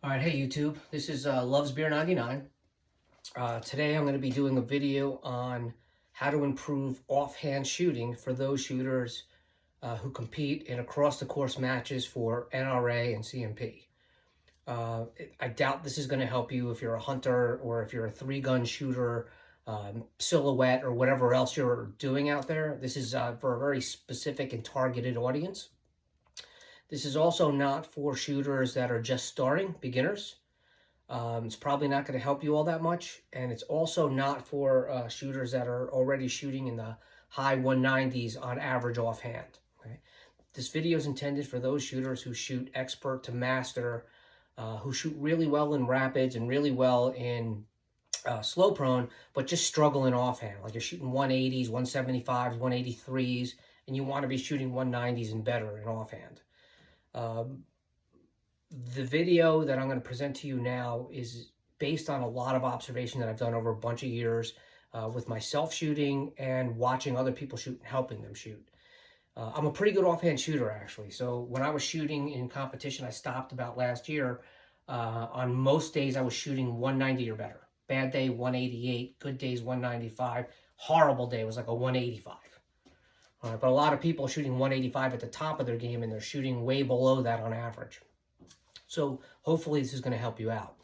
All right, hey YouTube, this is Loves Beer 99. Today I'm going to be doing a video on how to improve offhand shooting for those shooters who compete in across the course matches for NRA and CMP. I doubt this is going to help you if you're a hunter or if you're a three-gun shooter, silhouette, or whatever else you're doing out there. This is for a very specific and targeted audience. This is also not for shooters that are just starting, beginners. It's probably not going to help you all that much. And it's also not for shooters that are already shooting in the high 190s on average offhand. Okay? This video is intended for those shooters who shoot expert to master, who shoot really well in rapids and really well in slow prone, but just struggle in offhand. Like you're shooting 180s, 175s, 183s, and you want to be shooting 190s and better in offhand. The video that I'm going to present to you now is based on a lot of observation that I've done over a bunch of years with myself shooting and watching other people shoot and helping them shoot. I'm a pretty good offhand shooter, actually. So when I was shooting in competition, I stopped about last year. On most days, I was shooting 190 or better. Bad day, 188. Good days, 195. Horrible day was like a 185. But a lot of people are shooting 185 at the top of their game, and they're shooting way below that on average. So hopefully this is going to help you out.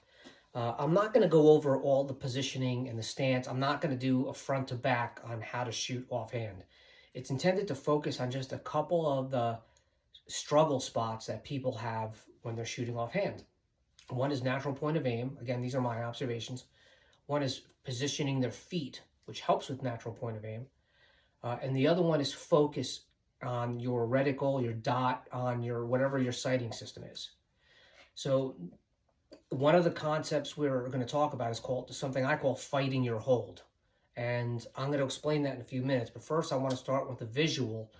I'm not going to go over all the positioning and the stance. I'm not going to do a front to back on how to shoot offhand. It's intended to focus on just a couple of the struggle spots that people have when they're shooting offhand. One is natural point of aim. Again, these are my observations. One is positioning their feet, which helps with natural point of aim. And the other one is focus on your reticle, your dot, on your whatever your sighting system is. So one of the concepts we're going to talk about is called something I call fighting your hold. And I'm going to explain that in a few minutes. But first, I want to start with a visual,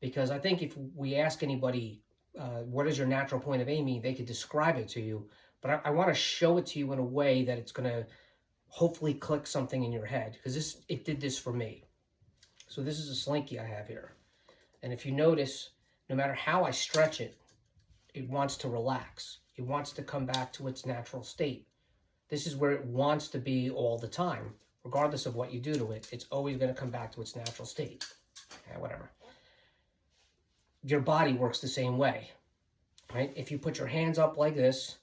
because I think if we ask anybody, what does your natural point of aim mean, they could describe it to you. But I want to show it to you in a way that it's going to hopefully click something in your head, because it did this for me. So this is a slinky I have here. And if you notice, no matter how I stretch it, it wants to relax. It wants to come back to its natural state. This is where it wants to be all the time. Regardless of what you do to it, it's always going to come back to its natural state. Okay, whatever. Your body works the same way, right? If you put your hands up like this,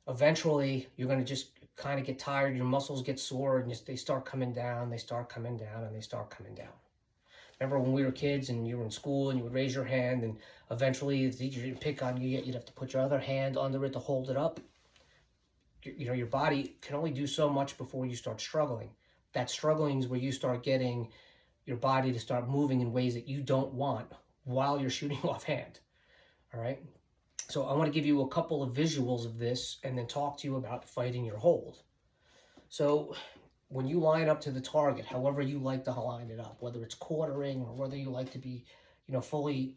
eventually you're going to just kind of get tired. Your muscles get sore, and they start coming down, they start coming down, and they start coming down. Remember when we were kids and you were in school and you would raise your hand, and eventually the teacher didn't pick on you yet, you'd have to put your other hand under it to hold it up. You know, your body can only do so much before you start struggling. That struggling is where you start getting your body to start moving in ways that you don't want while you're shooting offhand. All right? So I want to give you a couple of visuals of this and then talk to you about fighting your hold. So when you line up to the target, however you like to line it up, whether it's quartering or whether you like to be, fully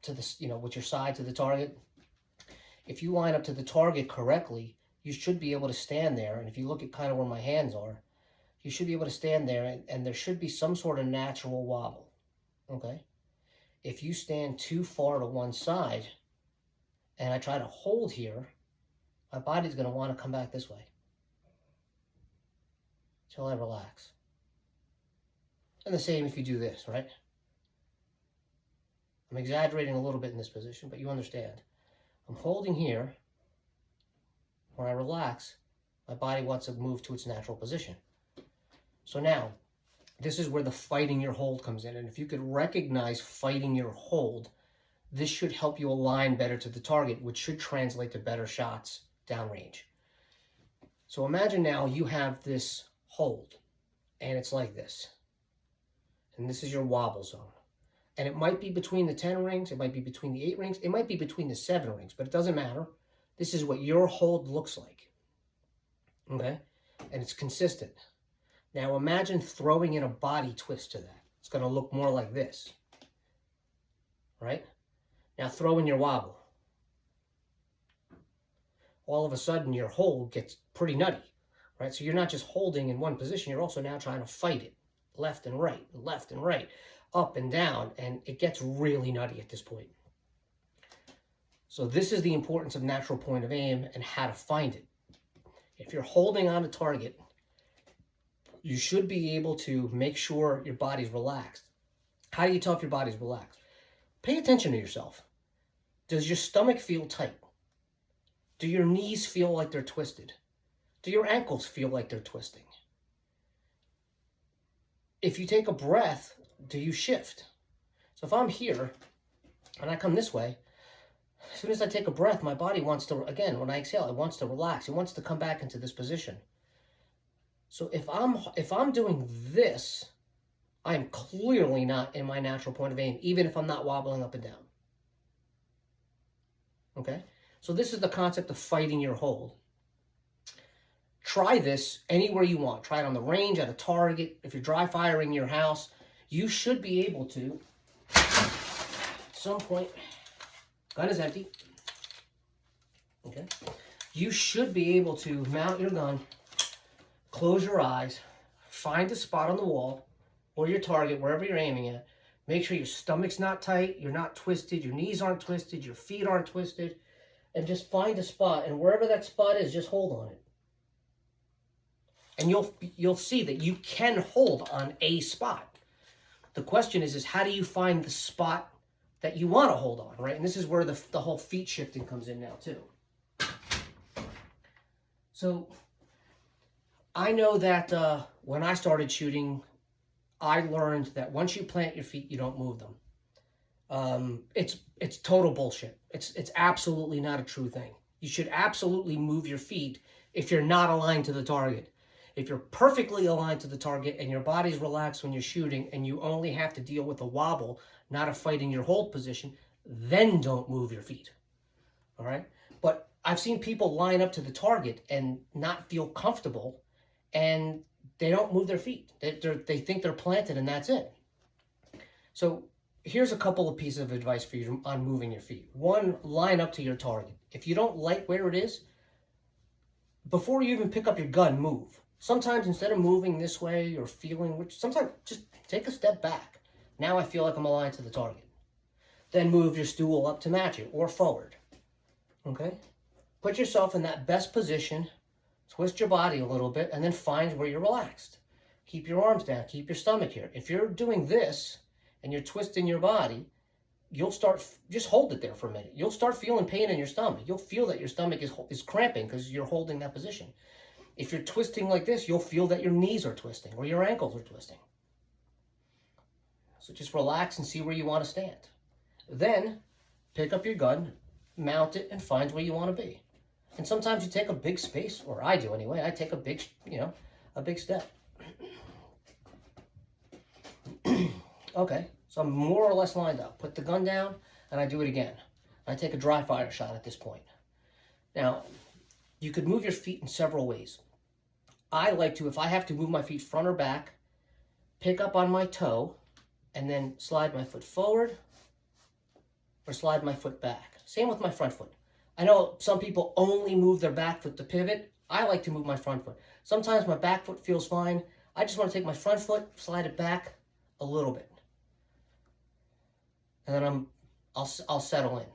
to the, with your side to the target, if you line up to the target correctly, you should be able to stand there. And if you look at kind of where my hands are, you should be able to stand there, and there should be some sort of natural wobble. Okay? If you stand too far to one side and I try to hold here, my body's going to want to come back this way till I relax. And the same if you do this, right? I'm exaggerating a little bit in this position, but you understand. I'm holding here. When I relax, my body wants to move to its natural position. So now, this is where the fighting your hold comes in. And if you could recognize fighting your hold, this should help you align better to the target, which should translate to better shots downrange. So imagine now you have this hold, and it's like this. And this is your wobble zone. And it might be between the 10 rings, it might be between the 8 rings, it might be between the 7 rings, but it doesn't matter. This is what your hold looks like. Okay? And it's consistent. Now imagine throwing in a body twist to that. It's going to look more like this. Right? Now throw in your wobble. All of a sudden your hold gets pretty nutty. Right? So you're not just holding in one position, you're also now trying to fight it. Left and right, up and down, and it gets really nutty at this point. So this is the importance of natural point of aim and how to find it. If you're holding on to target, you should be able to make sure your body's relaxed. How do you tell if your body's relaxed? Pay attention to yourself. Does your stomach feel tight? Do your knees feel like they're twisted? Do your ankles feel like they're twisting? If you take a breath, do you shift? So if I'm here and I come this way, as soon as I take a breath, my body wants to, again, when I exhale, it wants to relax. It wants to come back into this position. So if I'm doing this, I'm clearly not in my natural point of aim, even if I'm not wobbling up and down. Okay? So this is the concept of fighting your hold. Try this anywhere you want. Try it on the range, at a target. If you're dry firing your house, you should be able to, at some point, gun is empty. Okay? You should be able to mount your gun, close your eyes, find a spot on the wall or your target, wherever you're aiming at. Make sure your stomach's not tight, you're not twisted, your knees aren't twisted, your feet aren't twisted, and just find a spot, and wherever that spot is, just hold on it. And you'll see that you can hold on a spot. The question is how do you find the spot that you want to hold on, right? And this is where the whole feet shifting comes in now too. So I know that when I started shooting, I learned that once you plant your feet, you don't move them. It's total bullshit. It's absolutely not a true thing. You should absolutely move your feet if you're not aligned to the target. If you're perfectly aligned to the target and your body's relaxed when you're shooting and you only have to deal with a wobble, not a fight in your hold position, then don't move your feet. All right? But I've seen people line up to the target and not feel comfortable, and they don't move their feet. They think they're planted and that's it. So here's a couple of pieces of advice for you on moving your feet. One, line up to your target. If you don't like where it is, before you even pick up your gun, move. Sometimes instead of moving this way or feeling, which sometimes just take a step back. Now I feel like I'm aligned to the target. Then move your stool up to match it or forward. Okay? Put yourself in that best position, twist your body a little bit, and then find where you're relaxed. Keep your arms down, keep your stomach here. If you're doing this and you're twisting your body, you'll start, just hold it there for a minute. You'll start feeling pain in your stomach. You'll feel that your stomach is cramping because you're holding that position. If you're twisting like this, you'll feel that your knees are twisting or your ankles are twisting. So just relax and see where you want to stand. Then pick up your gun, mount it, and find where you want to be. And sometimes you take a big space, or I do anyway. I take a big, a big step. Okay, so I'm more or less lined up. Put the gun down, and I do it again. I take a dry fire shot at this point. Now, you could move your feet in several ways. I like to, if I have to move my feet front or back, pick up on my toe, and then slide my foot forward, or slide my foot back. Same with my front foot. I know some people only move their back foot to pivot. I like to move my front foot. Sometimes my back foot feels fine. I just want to take my front foot, slide it back a little bit. And then I'll settle in.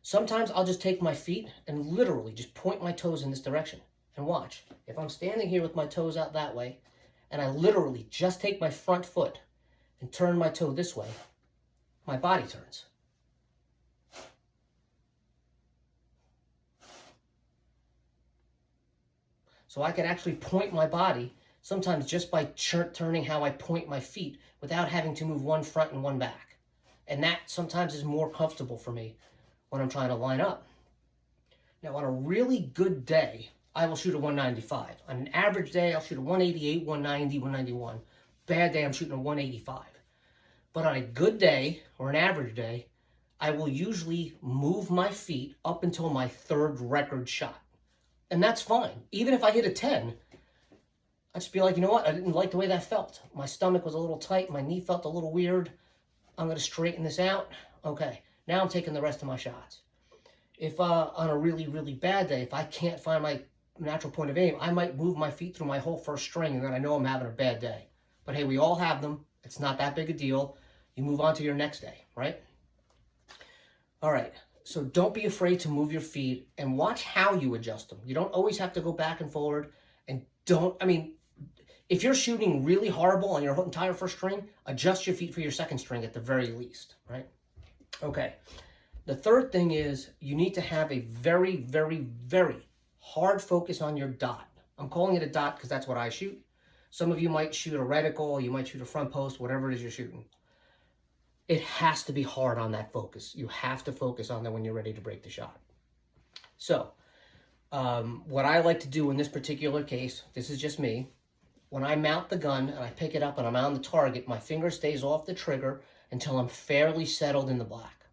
Sometimes I'll just take my feet and literally just point my toes in this direction and watch. If I'm standing here with my toes out that way, and I literally just take my front foot and turn my toe this way, my body turns. So I can actually point my body, sometimes just by turning how I point my feet without having to move one front and one back. And that sometimes is more comfortable for me when I'm trying to line up. Now, on a really good day, I will shoot a 195. On an average day, I'll shoot a 188, 190, 191. Bad day, I'm shooting a 185. But on a good day, or an average day, I will usually move my feet up until my third record shot. And that's fine. Even if I hit a 10, I'd just be like, you know what? I didn't like the way that felt. My stomach was a little tight. My knee felt a little weird. I'm going to straighten this out. Okay, now I'm taking the rest of my shots. If on a really, really bad day, if I can't find my natural point of aim, I might move my feet through my whole first string, and then I know I'm having a bad day. But hey, we all have them. It's not that big a deal. You move on to your next day, right? All right. So don't be afraid to move your feet and watch how you adjust them. You don't always have to go back and forward. And if you're shooting really horrible on your entire first string, adjust your feet for your second string at the very least, right? Okay. The third thing is you need to have a very, very, very hard focus on your dot. I'm calling it a dot because that's what I shoot. Some of you might shoot a reticle, you might shoot a front post, whatever it is you're shooting. It has to be hard on that focus. You have to focus on that when you're ready to break the shot. So, what I like to do in this particular case, this is just me, when I mount the gun and I pick it up and I'm on the target, my finger stays off the trigger until I'm fairly settled in the black.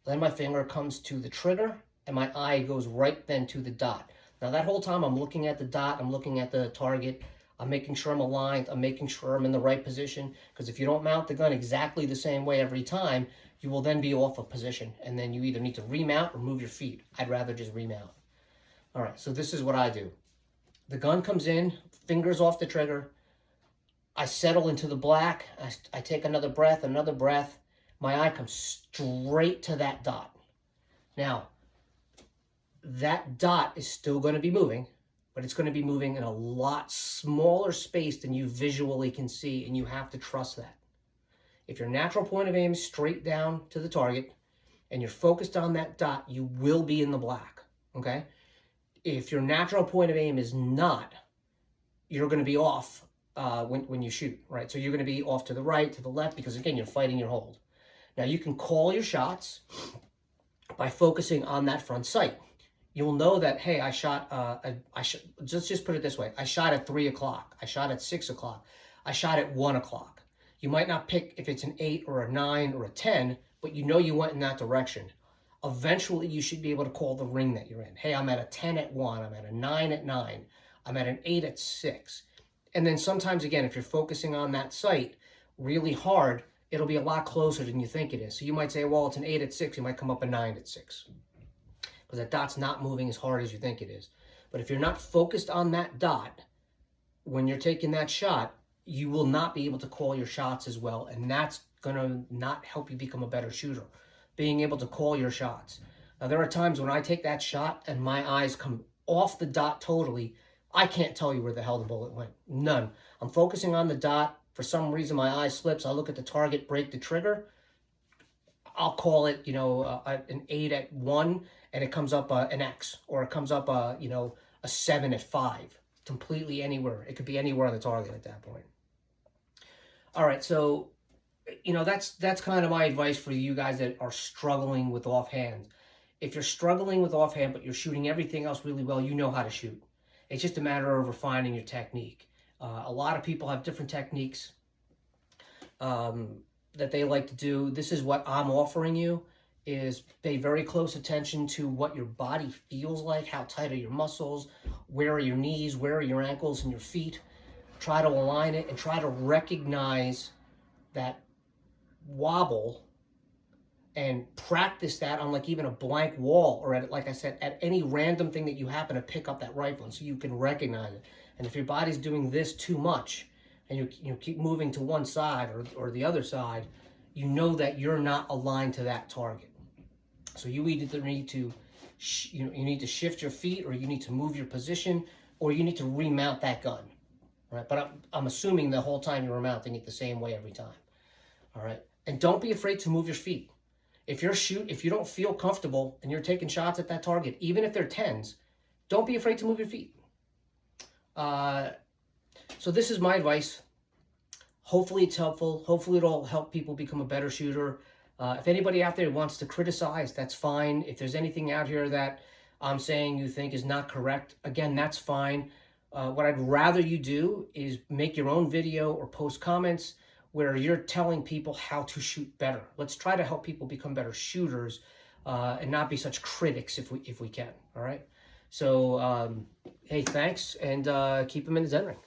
Then my finger comes to the trigger and my eye goes right then to the dot. Now that whole time I'm looking at the dot, I'm looking at the target, I'm making sure I'm aligned, I'm making sure I'm in the right position, because if you don't mount the gun exactly the same way every time, you will then be off of position, and then you either need to remount or move your feet. I'd rather just remount. All right, so this is what I do. The gun comes in, fingers off the trigger, I settle into the black, I take another breath, my eye comes straight to that dot. Now, that dot is still going to be moving, but it's going to be moving in a lot smaller space than you visually can see, and you have to trust that. If your natural point of aim is straight down to the target, and you're focused on that dot, you will be in the black, okay? If your natural point of aim is not, you're going to be off when you shoot, right? So you're going to be off to the right, to the left, because again, you're fighting your hold. Now you can call your shots by focusing on that front sight. You'll know that, hey, I shot, just put it this way. I shot at 3 o'clock. I shot at 6 o'clock. I shot at 1 o'clock. You might not pick if it's an 8 or a 9 or a 10, but you know you went in that direction. Eventually, you should be able to call the ring that you're in. Hey, I'm at a 10 at 1. I'm at a 9 at 9. I'm at an 8 at 6. And then sometimes, again, if you're focusing on that sight really hard, it'll be a lot closer than you think it is. So you might say, well, it's an 8 at 6. You might come up a 9 at 6. Because that dot's not moving as hard as you think it is. But if you're not focused on that dot, when you're taking that shot, you will not be able to call your shots as well, and that's going to not help you become a better shooter, being able to call your shots. Now, there are times when I take that shot and my eyes come off the dot totally. I can't tell you where the hell the bullet went. None. I'm focusing on the dot. For some reason, my eye slips. I look at the target, break the trigger. I'll call it, an 8 at 1, and it comes up an X, or it comes up a 7 at 5. Completely anywhere. It could be anywhere on the target at that point. All right, so that's kind of my advice for you guys that are struggling with offhand. If you're struggling with offhand, but you're shooting everything else really well, you know how to shoot. It's just a matter of refining your technique. A lot of people have different techniques that they like to do. This is what I'm offering you, is pay very close attention to what your body feels like, how tight are your muscles, where are your knees, where are your ankles and your feet. Try to align it and try to recognize that wobble and practice that on like even a blank wall, or at, like I said, at any random thing that you happen to pick up that rifle, and so you can recognize it. And if your body's doing this too much and you keep moving to one side or the other side, you know that you're not aligned to that target. So you either need to you need to shift your feet, or you need to move your position, or you need to remount that gun. Right? But I'm assuming the whole time you're mounting it the same way every time. All right? And don't be afraid to move your feet. If you don't feel comfortable and you're taking shots at that target, even if they're 10s, don't be afraid to move your feet. So this is my advice. Hopefully it's helpful. Hopefully it'll help people become a better shooter. If anybody out there wants to criticize, that's fine. If there's anything out here that I'm saying you think is not correct, again, that's fine. What I'd rather you do is make your own video or post comments where you're telling people how to shoot better. Let's try to help people become better shooters and not be such critics if we can, all right? So, hey, thanks, and keep them in the Zen ring.